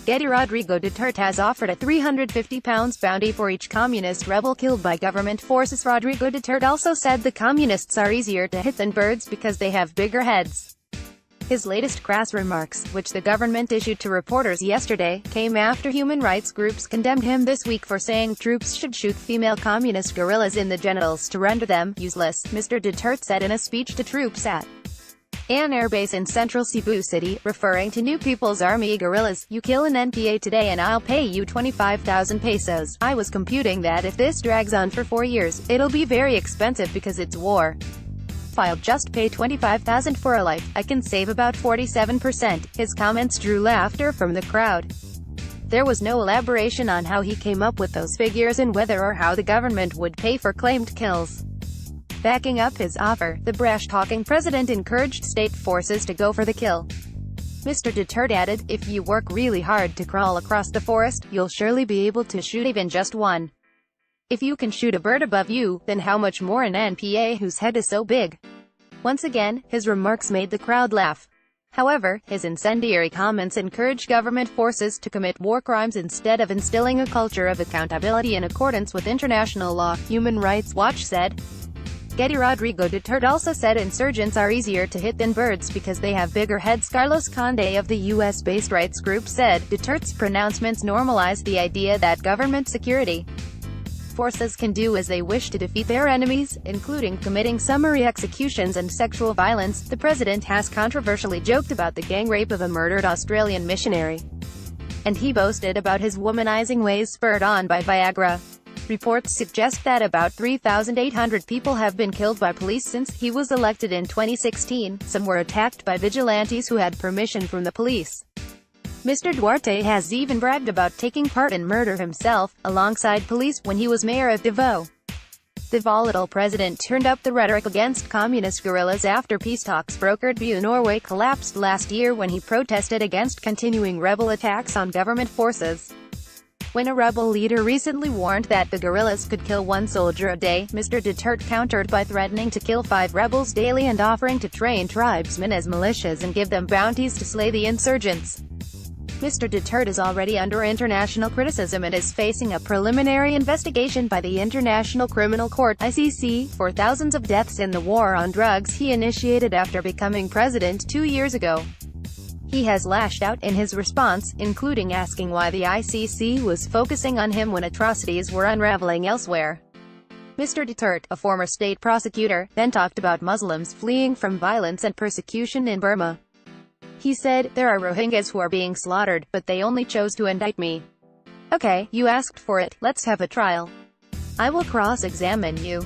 Getty Rodrigo Duterte has offered a £350 bounty for each communist rebel killed by government forces. Rodrigo Duterte also said the communists are easier to hit than birds because they have bigger heads. His latest crass remarks, which the government issued to reporters yesterday, came after human rights groups condemned him this week for saying troops should shoot female communist guerrillas in the genitals to render them useless. Mr. Duterte said in a speech to troops at an airbase in central Cebu City, referring to New People's Army guerrillas, "You kill an NPA today and I'll pay you 25,000 pesos. I was computing that if this drags on for 4 years, it'll be very expensive because it's war. If I'll just pay 25,000 for a life, I can save about 47%. His comments drew laughter from the crowd. There was no elaboration on how he came up with those figures and whether or how the government would pay for claimed kills. Backing up his offer, the brash-talking president encouraged state forces to go for the kill. Mr. Duterte added, "If you work really hard to crawl across the forest, you'll surely be able to shoot even just one. If you can shoot a bird above you, then how much more an NPA whose head is so big?" Once again, his remarks made the crowd laugh. However, his incendiary comments encourage government forces to commit war crimes instead of instilling a culture of accountability in accordance with international law, Human Rights Watch said. Getty Rodrigo Duterte also said insurgents are easier to hit than birds because they have bigger heads. Carlos Conde of the US-based rights group said, Duterte's pronouncements normalize the idea that government security forces can do as they wish to defeat their enemies, including committing summary executions and sexual violence. The president has controversially joked about the gang rape of a murdered Australian missionary, and he boasted about his womanizing ways spurred on by Viagra. Reports suggest that about 3,800 people have been killed by police since he was elected in 2016. Some were attacked by vigilantes who had permission from the police. Mr. Duterte has even bragged about taking part in murder himself, alongside police, when he was mayor of Davao. The volatile president turned up the rhetoric against communist guerrillas after peace talks brokered by Norway collapsed last year when he protested against continuing rebel attacks on government forces. When a rebel leader recently warned that the guerrillas could kill one soldier a day, Mr. Duterte countered by threatening to kill 5 rebels daily and offering to train tribesmen as militias and give them bounties to slay the insurgents. Mr. Duterte is already under international criticism and is facing a preliminary investigation by the International Criminal Court (ICC) for thousands of deaths in the war on drugs he initiated after becoming president 2 years ago. He has lashed out in his response, including asking why the ICC was focusing on him when atrocities were unraveling elsewhere. Mr. Duterte, a former state prosecutor, then talked about Muslims fleeing from violence and persecution in Burma. He said, "There are Rohingyas who are being slaughtered, but they only chose to indict me. Okay, you asked for it, let's have a trial. I will cross-examine you."